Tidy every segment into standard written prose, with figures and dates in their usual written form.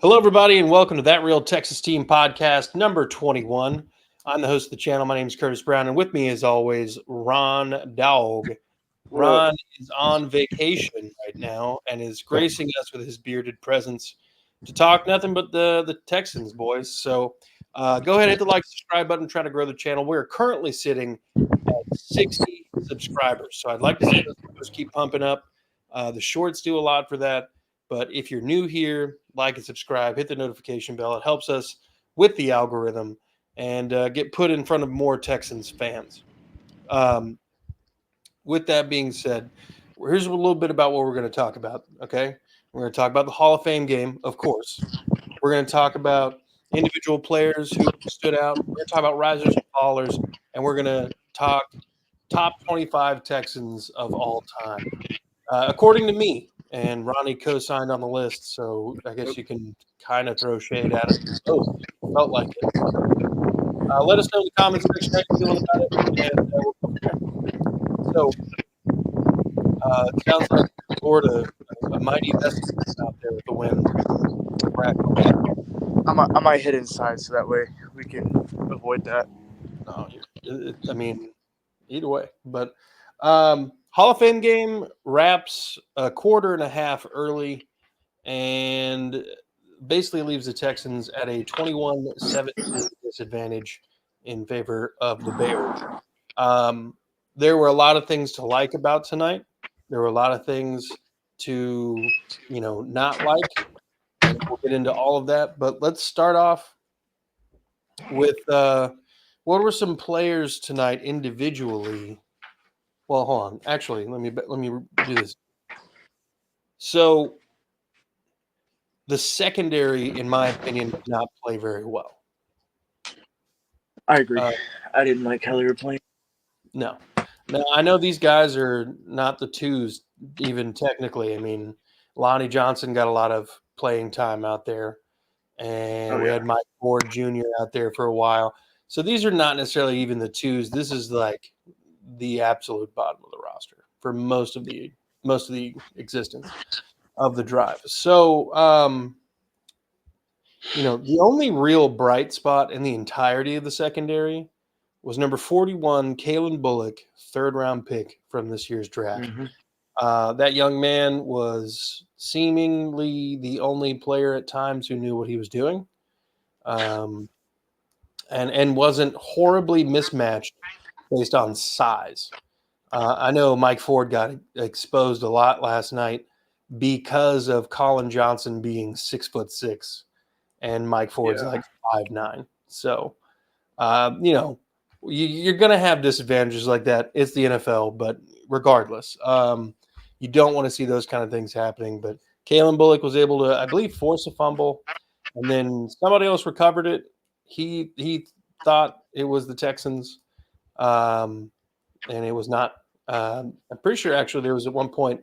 Hello, everybody, and welcome to That Real Texas Team podcast number 21. I'm the host of the channel. My name is Curtis Brown, and with me, as always, Ron Dowg. What up? Ron is on vacation right now and is gracing us with his bearded presence to talk nothing but the Texans, boys. So go ahead, hit the like, subscribe button, try to grow the channel. We're currently sitting at 60 subscribers. So I'd like to see those numbers keep pumping up. The shorts do a lot for that. But if you're new here, like and subscribe, hit the notification bell. It helps us with the algorithm and get put in front of more Texans fans. With that being said, here's a little bit about what we're going to talk about, okay? We're going to talk about the Hall of Fame game, of course. We're going to talk about individual players who stood out. We're going to talk about risers and fallers, and we're going to talk top 25 Texans of all time. According to me, and Ronnie co-signed on the list, so I guess you can kind of throw shade at it. Oh, felt like it. Let us know in the comments section how you're feeling about it, and we'll go from there. So, it sounds like you scored a mighty vessel out there with the wind. I might head inside so that way we can avoid that. No, I mean, either way. But Hall of Fame game wraps a quarter and a half early and basically leaves the Texans at a 21-17 disadvantage in favor of the Bears. There were a lot of things to like about tonight. There were a lot of things to, not like. And we'll get into all of that. But let's start off with what were some players tonight individually? Well, hold on. Actually, let me do this. So the secondary, in my opinion, did not play very well. I agree. I didn't like how they were playing. No. Now, I know these guys are not the twos, even technically. I mean, Lonnie Johnson got a lot of playing time out there, and we had Mike Ford Jr. out there for a while. So these are not necessarily even the twos. This is like the absolute bottom of the roster for most of the existence of the drive. So, the only real bright spot in the entirety of the secondary was number 41, Kalen Bullock, third-round pick from this year's draft. Mm-hmm. That young man was seemingly the only player at times who knew what he was doing, and wasn't horribly mismatched based on size. I know Mike Ford got exposed a lot last night because of Colin Johnson being 6'6", and Mike Ford's like 5'9". So, you're going to have disadvantages like that. It's the NFL, but regardless, you don't want to see those kind of things happening. But Kalen Bullock was able to, I believe, force a fumble, and then somebody else recovered it. He thought it was the Texans, and it was not. I'm pretty sure actually there was at one point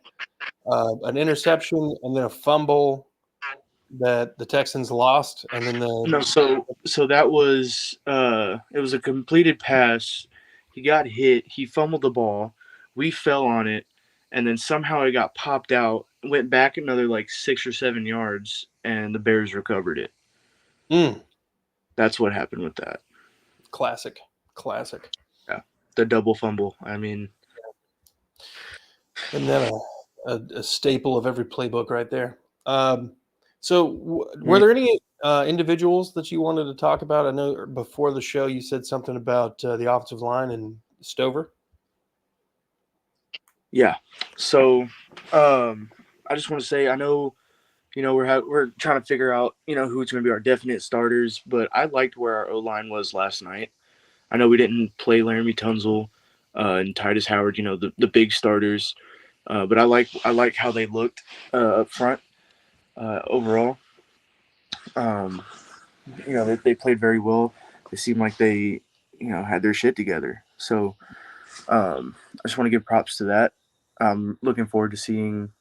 an interception and then a fumble that the Texans lost, and then so that was it was a completed pass. He got hit. He fumbled the ball. We fell on it, and then somehow it got popped out. Went back another like 6 or 7 yards, and the Bears recovered it. That's what happened with that. Classic. Yeah, the double fumble. I mean, and then a staple of every playbook right there. So were there any individuals that you wanted to talk about? I know before the show you said something about the offensive line and Stover. Yeah. So I just want to say I know, we're trying to figure out, who's going to be our definite starters, but I liked where our O-line was last night. I know we didn't play Laramie Tunzel and Titus Howard, the big starters, but I like how they looked up front overall. They played very well. They seemed like they, had their shit together. So I just want to give props to that. I'm looking forward to seeing,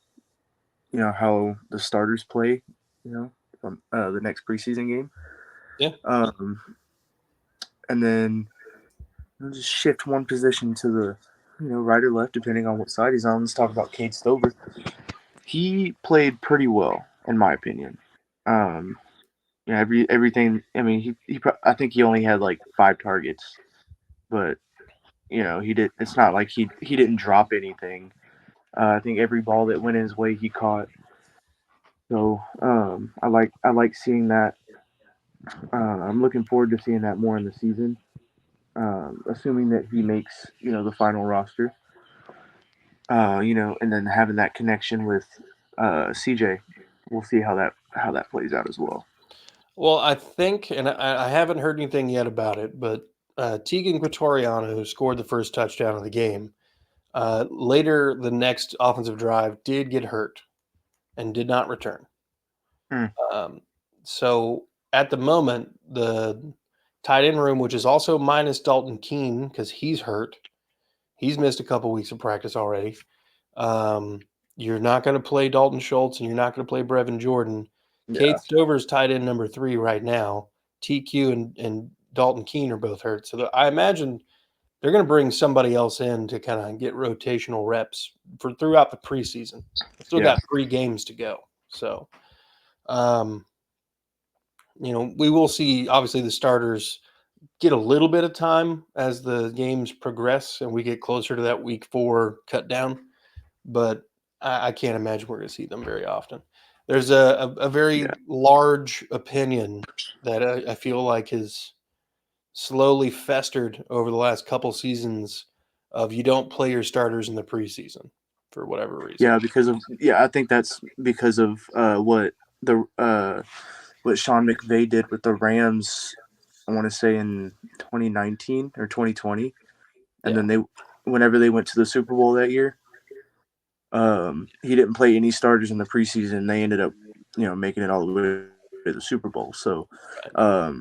how the starters play, from the next preseason game. Yeah. And then just shift one position to the, right or left, depending on what side he's on. Let's talk about Cade Stover. He played pretty well, in my opinion. Yeah, everything. I mean, I think he only had like 5 targets, but he did. It's not like he didn't drop anything. I think every ball that went his way he caught. So I like seeing that. I'm looking forward to seeing that more in the season. Assuming that he makes the final roster. And then having that connection with CJ, we'll see how that plays out as well. Well, I think, and I haven't heard anything yet about it, but Tegan Quatoriano, who scored the first touchdown of the game, later the next offensive drive did get hurt and did not return. Hmm. Um, so at the moment, the tight end room, which is also minus Dalton Keene because he's hurt, he's missed a couple weeks of practice already. Um, you're not going to play Dalton Schultz and you're not going to play Brevin Jordan. Kate Yeah, Stover's tight end number 3 right now. TQ and Dalton Keene are both hurt. So I imagine they're going to bring somebody else in to kind of get rotational reps for throughout the preseason. They still yeah, got 3 games to go. So, um, we will see obviously the starters get a little bit of time as the games progress and we get closer to that week 4 cut down, but I can't imagine we're going to see them very often. There's a yeah, very large opinion that I feel like has slowly festered over the last couple seasons of you don't play your starters in the preseason for whatever reason. yeah. I think that's because of what Sean McVay did with the Rams. I want to say in 2019 or 2020, and Yeah, then whenever they went to the Super Bowl that year, he didn't play any starters in the preseason. They ended up, making it all the way to the Super Bowl. So, right.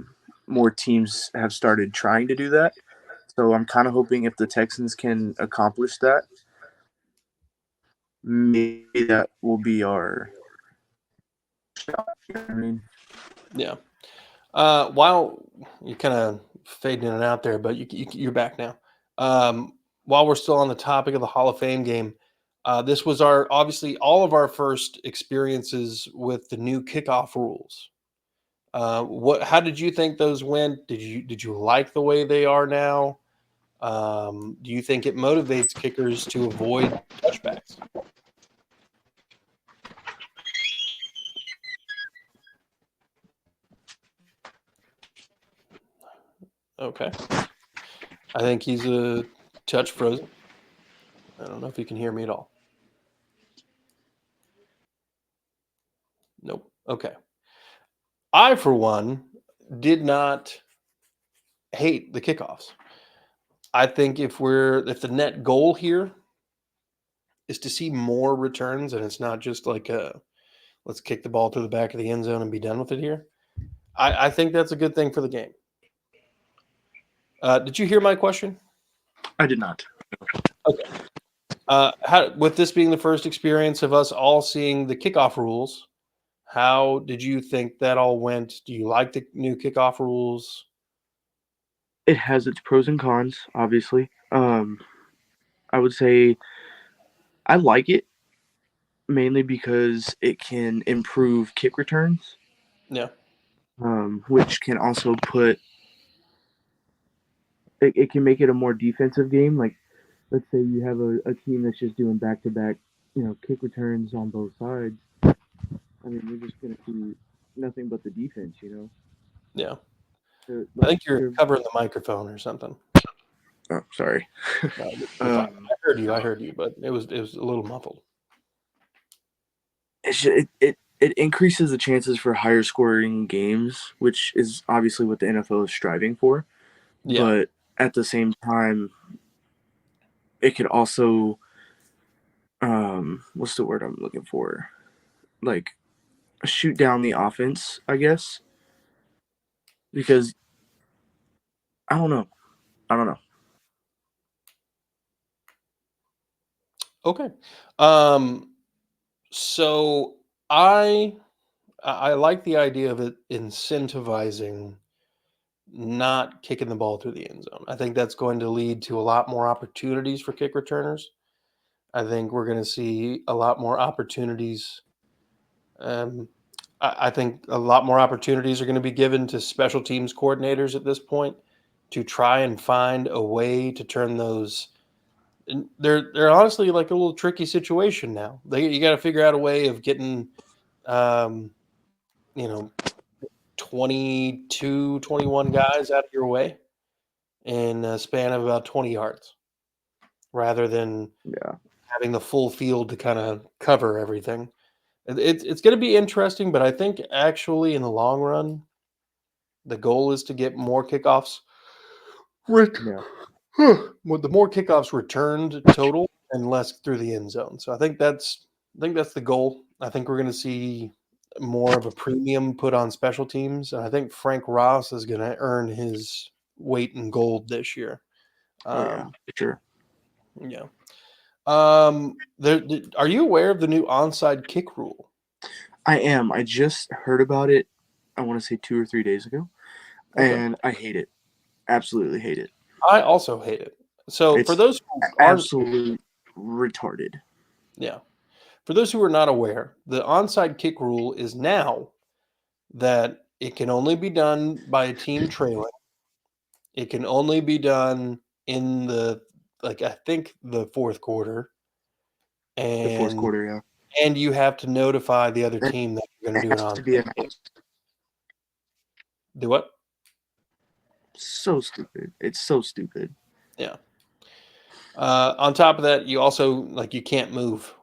more teams have started trying to do that. So I'm kind of hoping if the Texans can accomplish that, maybe that will be our shot. You know what I mean? Yeah. While you kind of fading in and out there, but you're back now. While we're still on the topic of the Hall of Fame game, this was our obviously all of our first experiences with the new kickoff rules. How did you think those went? Did you like the way they are now? Do you think it motivates kickers to avoid touchbacks? Okay, I think he's a touch frozen. I don't know if you can hear me at all. Nope. Okay. I, for one, did not hate the kickoffs. I think if the net goal here is to see more returns and it's not just like let's kick the ball to the back of the end zone and be done with it here. I think that's a good thing for the game. Did you hear my question? I did not. Okay. With this being the first experience of us all seeing the kickoff rules, how did you think that all went? Do you like the new kickoff rules? It has its pros and cons, obviously. I would say I like it mainly because it can improve kick returns, Yeah. which can also it can make it a more defensive game. Like, let's say you have a team that's just doing back to back, kick returns on both sides. I mean, you're just gonna see nothing but the defense. Yeah. They're, I like think you're they're covering the microphone or something. oh, sorry. No, you're fine. um, I heard you, but it was a little muffled. it increases the chances for higher scoring games, which is obviously what the NFL is striving for. Yeah. But at the same time, it could also what's the word I'm looking for? Like shoot down the offense, I guess, because I don't know. I don't know. Okay. Um, so I I like the idea of it incentivizing not kicking the ball through the end zone. I think that's going to lead to a lot more opportunities for kick returners. I think we're going to see a lot more opportunities. Um, I think a lot more opportunities are going to be given to special teams coordinators at this point to try and find a way to turn those. And they're honestly like a little tricky situation now. You got to figure out a way of getting, um, you know, 22, 21 guys out of your way in a span of about 20 yards, rather than Yeah. having the full field to kind of cover everything. It's going to be interesting, but I think actually in the long run, the goal is to get more kickoffs. Yeah. With the more kickoffs returned total and less through the end zone. So I think that's the goal. I think we're going to see more of a premium put on special teams, and I think Frank Ross is going to earn his weight in gold this year. Oh yeah, Um, for sure. yeah. Are you aware of the new onside kick rule? I am. I just heard about it. I want to say 2 or 3 days ago, Okay. and I hate it. Absolutely hate it. I also hate it. So for It's those who aren't, absolutely retarded. yeah, for those who are not aware, the onside kick rule is now that it can only be done by a team trailing. It can only be done in the I think the fourth quarter, The fourth and quarter, yeah. you have to notify the other And team that you're going it to do an has to onside be kick. announced. Do what? So stupid. It's so stupid. Yeah. On top of that, you also you can't move.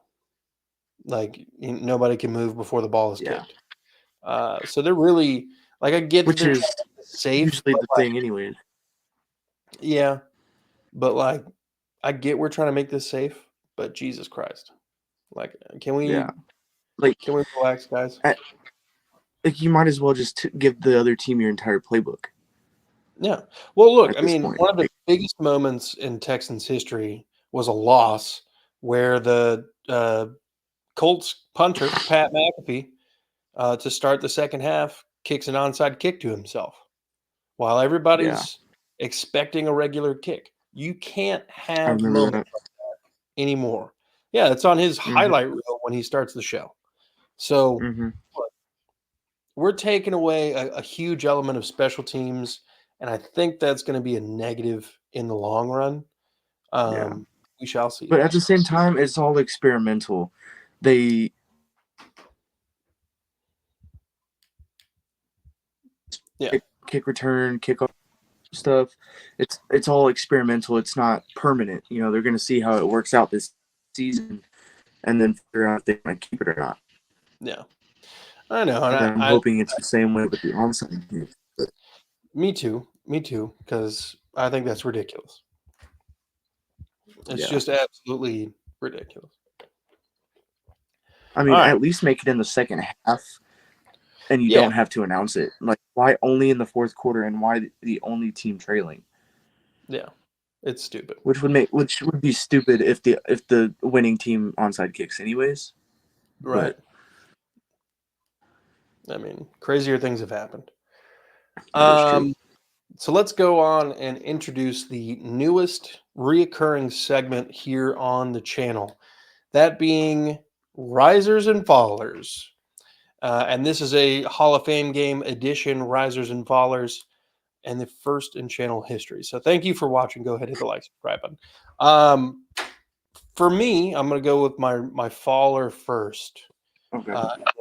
Nobody can move before the ball is Yeah. kicked. So they're really I get that Which they're is trying to make this safe, usually but the thing, anyways. yeah, but I get we're trying to make this safe, but Jesus Christ, can Yeah. we Like, relax, guys? you might as well just give the other team your entire playbook Yeah. Well, look, at I this mean, point. one of the biggest moments in Texans history was a loss where the Colts punter Pat McAfee, to start the second half, kicks an onside kick to himself while Yeah. everybody's expecting a regular kick. You can't I have remember moments that. anymore. Yeah, it's on his Hmm. highlight reel when he starts the show. So Hmm. look, we're taking away a huge element of special teams, and I think that's going to be a negative in the long run. Yeah. We shall see. But at the same time, it's all experimental. They Yeah, kick return, kick off stuff. It's all experimental. It's not permanent. They're going to see how it works out this season, and then figure out if they want to keep it or not. yeah, I know, and And I'm hoping it's the same way with the onside kick. me too, because I think that's ridiculous. It's Yeah. just absolutely ridiculous. I All mean, right, at least make it in the second half, and you yeah, don't have to announce it. Like, why only in the fourth quarter, and why the only team trailing? yeah, it's stupid. Which would be stupid if the winning team onside kicks anyways. Right. But I mean, crazier things have happened. that is true. So let's go on and introduce the newest reoccurring segment here on the channel. That being Risers and Fallers. And this is a Hall of Fame game edition, Risers and Fallers, and the first in channel history. So thank you for watching. Go ahead, hit the like, subscribe button. For me, I'm going to go with my faller first. Okay.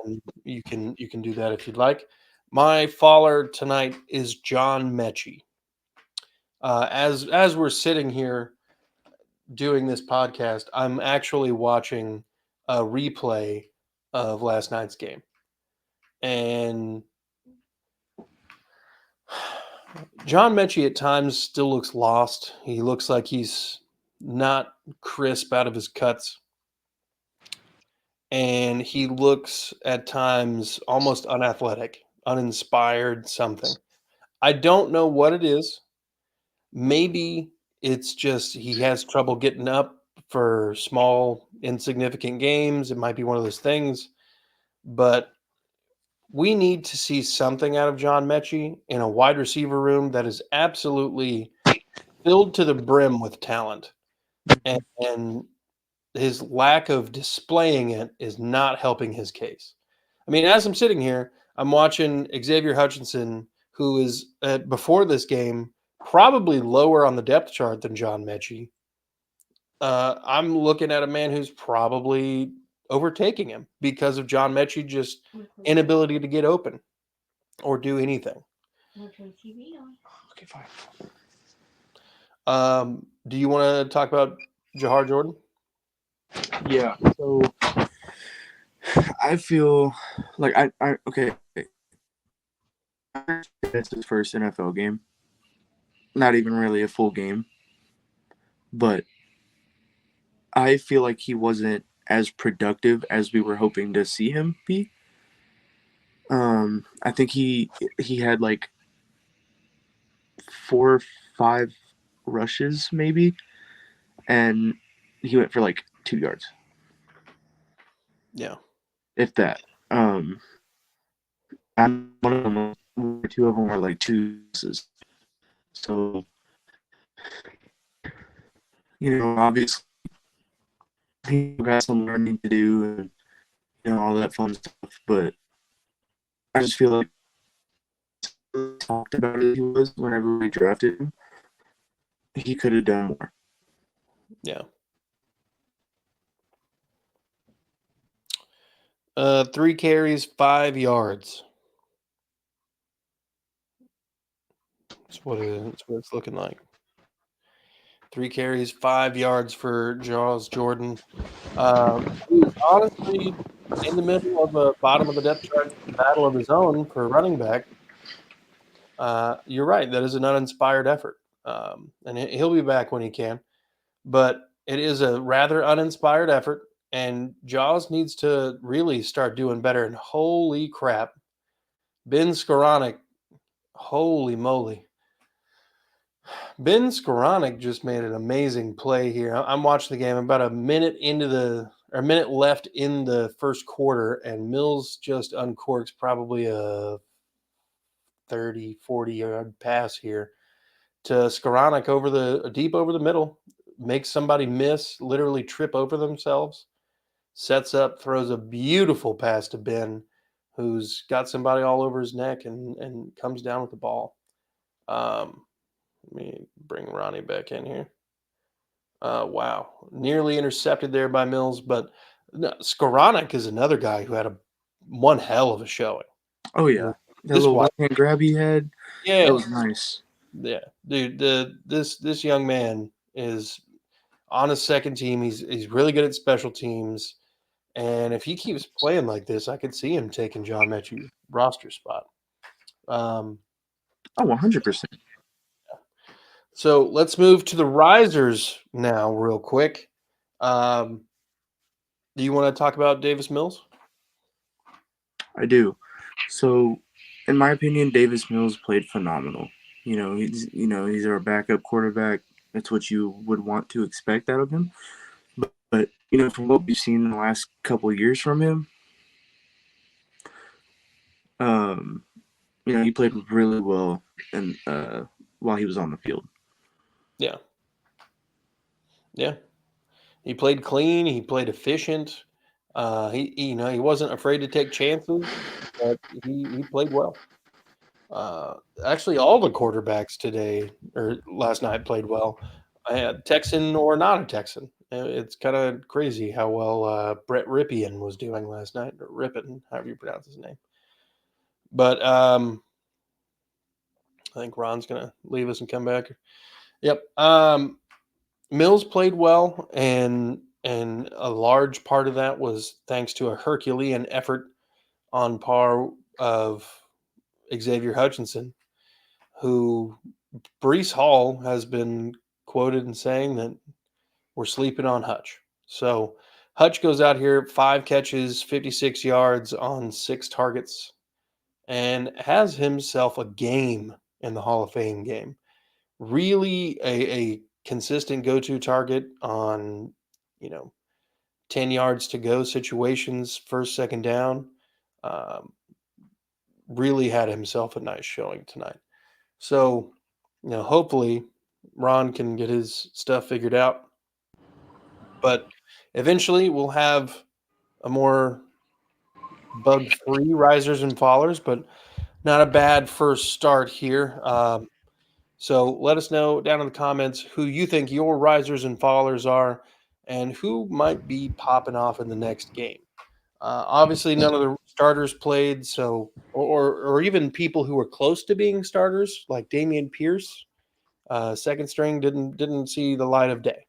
And you can do that if you'd like. My faller tonight is John Mechie. As we're sitting here doing this podcast, I'm actually watching a replay of last night's game, and John Mechie at times still looks lost. He looks like he's not crisp out of his cuts, and he looks at times almost unathletic, uninspired, something. I don't know what it is. Maybe it's just he has trouble getting up for small, insignificant games. It might be one of those things, but we need to see something out of John Mechie in a wide receiver room that is absolutely filled to the brim with talent. And his lack of displaying it is not helping his case. I mean, as I'm sitting here, I'm watching Xavier Hutchinson, who is before this game probably lower on the depth chart than John Mechie. I'm looking at a man who's probably overtaking him because of John Mechie just inability to get open or do anything. Okay, fine. Do you want to talk about Jahar Jordan? Yeah. So I feel like I okay. It's his first NFL game. Not even really a full game, but I feel like he wasn't as productive as we were hoping to see him be. I think he had like 4 or 5 rushes maybe, and he went for like 2 yards, Yeah. if that. And one of them, 2 of them were like twos. So obviously he has some learning to do and all that fun stuff. But I just feel like talked about it he was whenever we drafted him. He could have done more. Yeah. 3 carries, 5 yards. That's what it's looking like. 3 carries, 5 yards for Charles Jordan. He is honestly in the middle of a bottom of the depth chart battle of his own for running back. You're right. That is an uninspired effort. And he'll be back when he can. But it is a rather uninspired effort. And Jaws needs to really start doing better. And holy crap, Ben Skoranek, holy moly. Ben Skoranek just made an amazing play here. I'm watching the game about a minute left in the first quarter, and Mills just uncorks probably a 30, 40-yard pass here to Skoranek deep over the middle, makes somebody miss, literally trip over themselves, sets up, throws a beautiful pass to Ben, who's got somebody all over his neck and comes down with the ball. Let me bring Ronnie back in here. Wow. Nearly intercepted there by Mills, but no, Skoranek is another guy who had one hell of a showing. Oh yeah, that This little wide, one hand grab he had, yeah, that was nice. yeah, dude. This young man is on his second team. He's really good at special teams, and if he keeps playing like this, I could see him taking John Mechie's roster spot. Um, Oh, 100%. so let's move to the risers now, real quick. Um, do you want to talk about Davis Mills? I do. So, in my opinion, Davis Mills played phenomenal. He's our backup quarterback. That's what you would want to expect out of him. But from what we've seen in the last couple of years from him, um, he played really well and while he was on the field. Yeah. Yeah. He played clean. He played efficient. He wasn't afraid to take chances, but he played well. Actually, all the quarterbacks today or last night played well. Texan or not a Texan. It's kind of crazy how well Brett Ripien was doing last night, or Rippin, however you pronounce his name. But I think Ron's going to leave us and come back. Yep. Mills played well, and a large part of that was thanks to a Herculean effort on par of Xavier Hutchinson, who Brees Hall has been quoted in saying that we're sleeping on Hutch. So Hutch goes out here, 5 catches, 56 yards on 6 targets, and has himself a game in the Hall of Fame game. Really a consistent go-to target on, 10 yards to go situations, first, second down. Um, really had himself a nice showing tonight. So, hopefully Ron can get his stuff figured out. But eventually we'll have a more bug-free risers and fallers, but not a bad first start here. So let us know down in the comments who you think your risers and fallers are and who might be popping off in the next game. Obviously, none of the starters played, so or even people who were close to being starters, like Damian Pierce, second string, didn't see the light of day.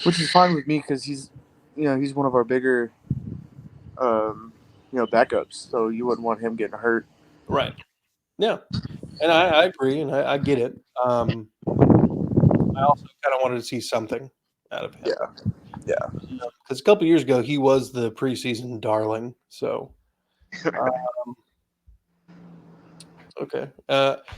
Which is fine with me because he's one of our bigger backups. So you wouldn't want him getting hurt. Right. Yeah. And I agree, and I get it. I also kind of wanted to see something out of him. Yeah. Because a couple years ago, he was the preseason darling. So, okay.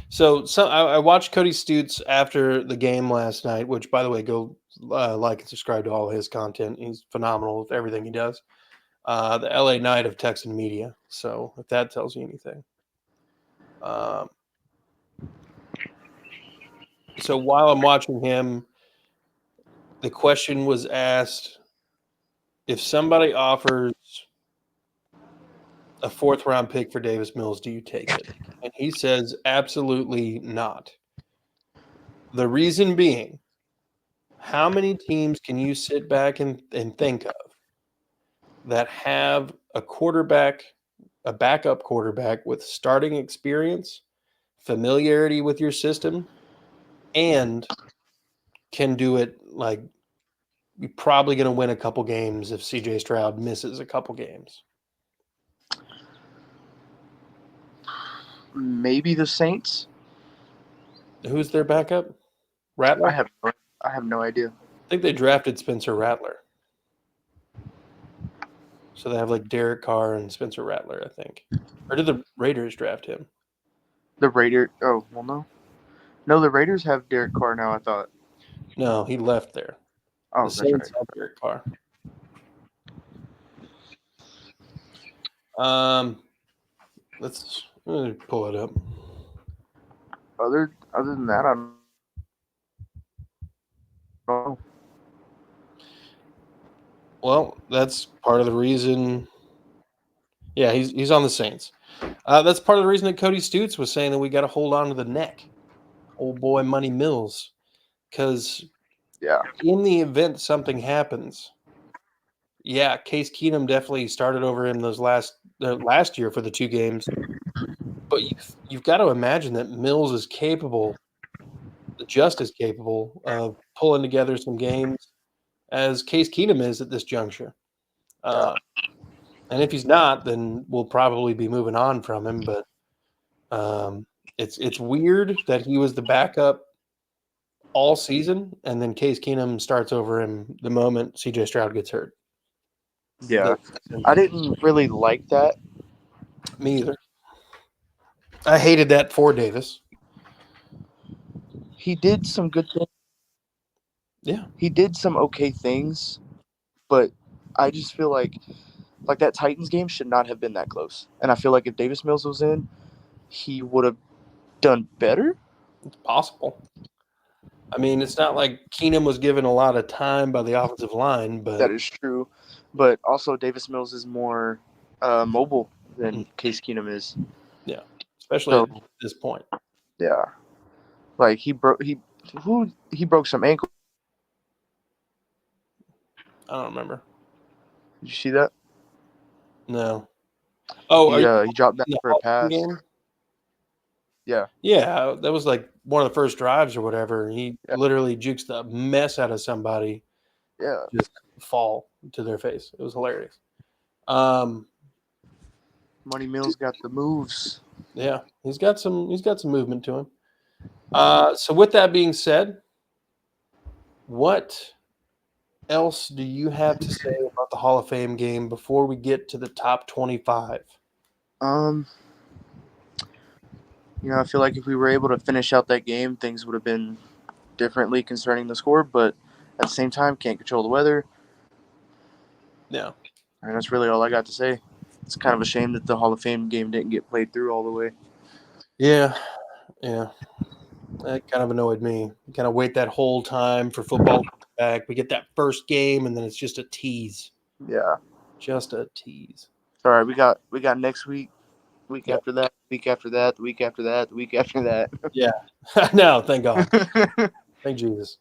So I watched Cody Stutes after the game last night, which, by the way, go like and subscribe to all his content. He's phenomenal with everything he does. The LA Knight of Texan media. So if that tells you anything. So while I'm watching him, the question was asked, if somebody offers a fourth round pick for Davis Mills, do you take it? And he says, absolutely not. The reason being, how many teams can you sit back and think of that have a quarterback, a backup quarterback with starting experience, familiarity with your system, and can do it like you're probably going to win a couple games if CJ Stroud misses a couple games? Maybe the Saints. Who's their backup? Rattler? I have no idea. I think they drafted Spencer Rattler. So they have like Derek Carr and Spencer Rattler, I think. Or did the Raiders draft him? The Raiders. Oh well, no. No, the Raiders have Derek Carr now. I thought. No, he left there. Oh, The that's Saints right. have Derek Carr. Let's pull it up. Other than that, I don't know. Well, that's part of the reason. Yeah, he's on the Saints. That's part of the reason that Cody Stutes was saying that we got to hold on to the neck, old boy Money Mills, because in the event something happens, yeah, Case Keenum definitely started over him those last year for the 2 games, but you've got to imagine that Mills is capable, just as capable of pulling together some games as Case Keenum is at this juncture. And if he's not, then we'll probably be moving on from him. But it's weird that he was the backup all season, and then Case Keenum starts over him the moment CJ Stroud gets hurt. Yeah, I didn't really like that. Me either. I hated that for Davis. He did some good things. Yeah, he did some okay things, but I just feel like that Titans game should not have been that close. And I feel like if Davis Mills was in, he would have done better. it's possible. I mean, it's not like Keenum was given a lot of time by the offensive line, but that is true. But also, Davis Mills is more mobile than Case Keenum is. Yeah, especially at this point. Yeah, like he broke some ankle. I don't remember. Did you see that? No. Oh, he dropped that for a pass. Game? Yeah. Yeah, that was like one of the first drives or whatever. He literally jukes the mess out of somebody. Yeah. Just fall to their face. It was hilarious. Money Mills got the moves. Yeah, he's got some movement to him. So with that being said, what else do you have to say about the Hall of Fame game before we get to the top 25? I feel like if we were able to finish out that game, things would have been differently concerning the score, but at the same time, can't control the weather. Yeah. And that's really all I got to say. It's kind of a shame that the Hall of Fame game didn't get played through all the way. Yeah. That kind of annoyed me. You kind of wait that whole time for football to come back. We get that first game, and then it's just a tease. Yeah. Just a tease. All right, we got next week, week Yep. after that, week after that, the week after that, the week after that. Yeah. No, thank God. Thank Jesus.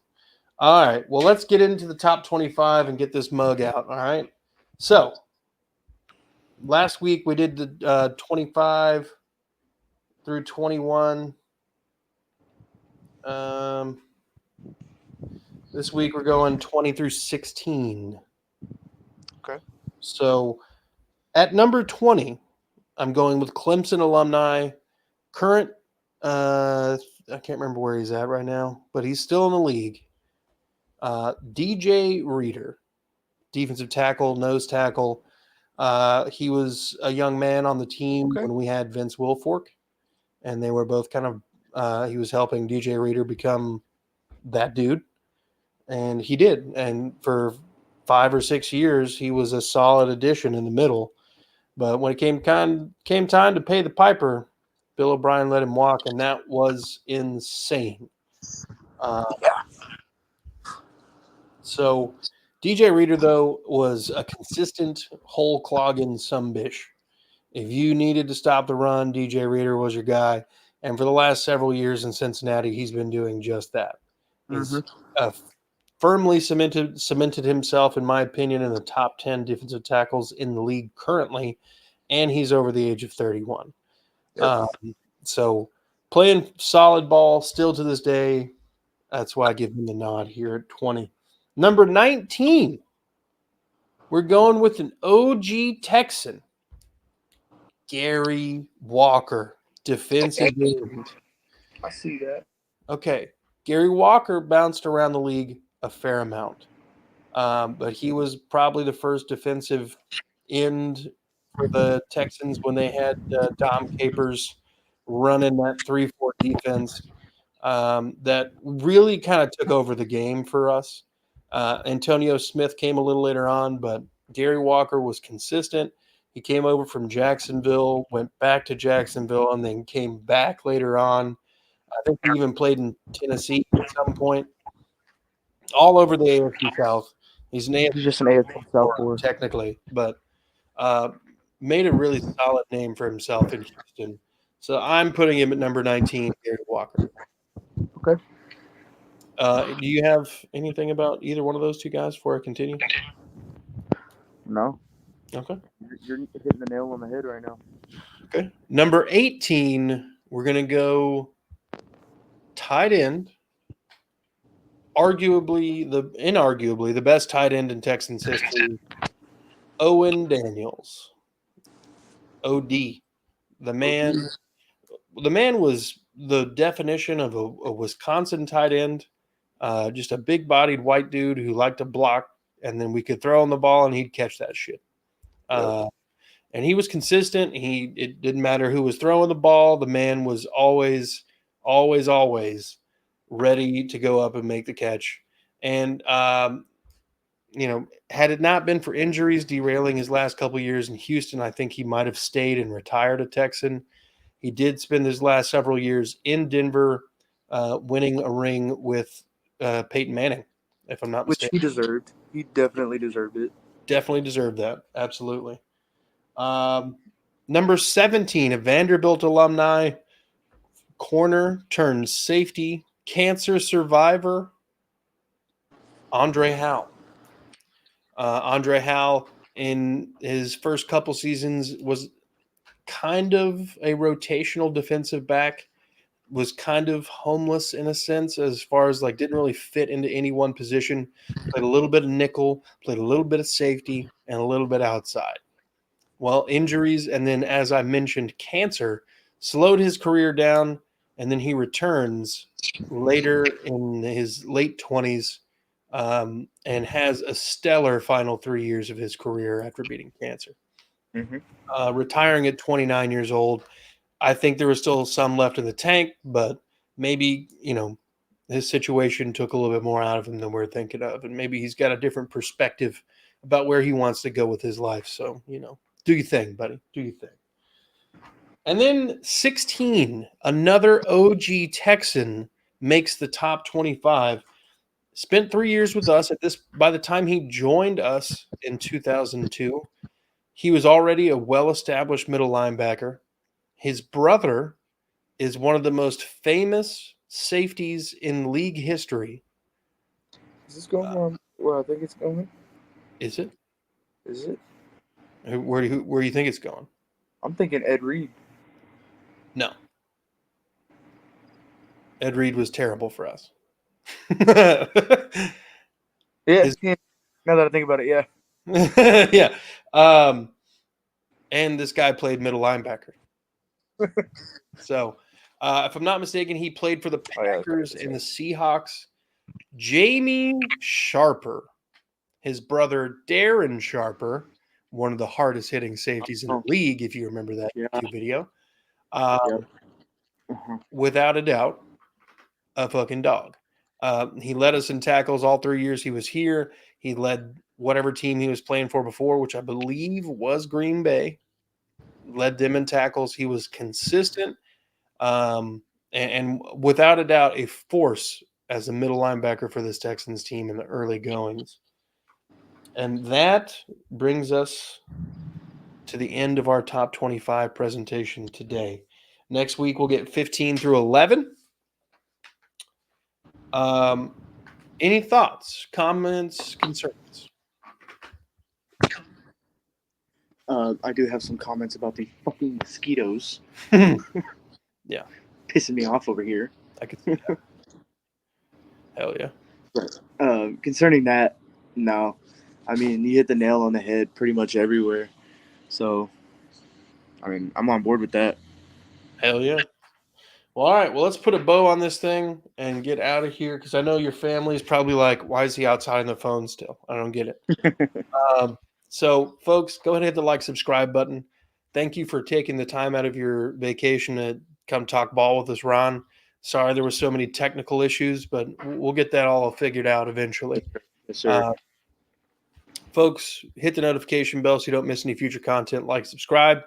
All right. Well, let's get into the top 25 and get this mug out. All right. So last week we did the 25 through 21. This week we're going 20 through 16. Okay. So at number 20, I'm going with Clemson alumni, current. I can't remember where he's at right now, but he's still in the league. DJ Reader, defensive tackle, nose tackle. He was a young man on the team Okay. when we had Vince Wilfork, and they were both kind of. He was helping DJ Reader become that dude, and he did. And for 5 or 6 years, he was a solid addition in the middle. But when it came time to pay the piper, Bill O'Brien let him walk, and that was insane. Yeah. So DJ Reader, though, was a consistent hole clogging sumbitch. If you needed to stop the run, DJ Reader was your guy. And for the last several years in Cincinnati, he's been doing just that. He's firmly cemented himself, in my opinion, in the top 10 defensive tackles in the league currently, and he's over the age of 31. Yep. So playing solid ball still to this day. That's why I give him the nod here at 20. Number 19, we're going with an OG Texan, Gary Walker, defensive end. I see that. Okay, Gary Walker bounced around the league a fair amount, but he was probably the first defensive end for the Texans when they had Dom Capers running that 3-4 defense that really kind of took over the game for us. Antonio Smith came a little later on, but Gary Walker was consistent. He came over from Jacksonville, went back to Jacksonville, and then came back later on. I think he even played in Tennessee at some point. All over the AFC South. He's an He's AFC just an AFC South boy. technically, but made a really solid name for himself in Houston. So I'm putting him at number 19, Gary Walker. Okay. Do you have anything about either one of those two guys before I continue? No. Okay. You're hitting the nail on the head right now. Okay. Number 18, we're going to go tight end. Inarguably the best tight end in Texans history, Owen Daniels. OD. The man was the definition of a Wisconsin tight end. Just a big-bodied white dude who liked to block, and then we could throw him the ball and he'd catch that shit. And he was consistent. It didn't matter who was throwing the ball. The man was always ready to go up and make the catch. And had it not been for injuries derailing his last couple of years in Houston, I think he might have stayed and retired a Texan. He did spend his last several years in Denver, winning a ring with Peyton Manning, if I'm not mistaken. Which he deserved. He definitely deserved it. Definitely deserved that. Absolutely. Number 17, a Vanderbilt alumni, corner turned safety, cancer survivor, Andre Howe. Andre Howe, in his first couple seasons, was kind of a rotational defensive back, was kind of homeless in a sense, as far as didn't really fit into any one position. Played a little bit of nickel, played a little bit of safety, and a little bit outside. Well, injuries and then, as I mentioned, cancer slowed his career down, and then he returns later in his late 20s and has a stellar final 3 years of his career after beating cancer. Retiring at 29 years old. I think there was still some left in the tank, but maybe, his situation took a little bit more out of him than we're thinking of. And maybe he's got a different perspective about where he wants to go with his life. So, do your thing, buddy. Do your thing. And then 16, another OG Texan makes the top 25. Spent 3 years with us by the time he joined us in 2002. He was already a well-established middle linebacker. His brother is one of the most famous safeties in league history. Is this going where I think it's going? Is it? Is it? Where do you think it's going? I'm thinking Ed Reed. No. Ed Reed was terrible for us. Yeah. Now that I think about it, yeah. Yeah. And this guy played middle linebacker. So, if I'm not mistaken, he played for the Packers and the Seahawks. Jamie Sharper, his brother Darren Sharper, one of the hardest hitting safeties in the league, if you remember that YouTube video. Without a doubt, a fucking dog. He led us in tackles all 3 years he was here. He led whatever team he was playing for before, which I believe was Green Bay. Led them in tackles. He was consistent, and without a doubt, a force as a middle linebacker for this Texans team in the early goings. And that brings us to the end of our top 25 presentation today. Next week, we'll get 15 through 11. Any thoughts, comments, concerns? I do have some comments about the fucking mosquitoes. Yeah. Pissing me off over here. I could see that. Hell yeah. But, concerning that, no. I mean, you hit the nail on the head pretty much everywhere. So, I mean, I'm on board with that. Hell yeah. Well, all right. Well, let's put a bow on this thing and get out of here because I know your family's probably like, why is he outside on the phone still? I don't get it. So, folks, go ahead and hit the like, subscribe button. Thank you for taking the time out of your vacation to come talk ball with us, Ron. Sorry there were so many technical issues, but we'll get that all figured out eventually. Yes, sir. Folks, hit the notification bell so you don't miss any future content. Like, subscribe.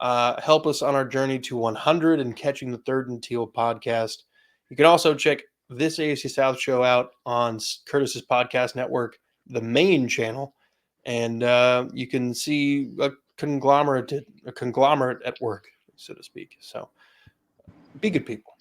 Help us on our journey to 100 and catching the Third and Teal podcast. You can also check this AFC South show out on Curtis's podcast network, the main channel, and you can see a conglomerate at work, so to speak. So be good people.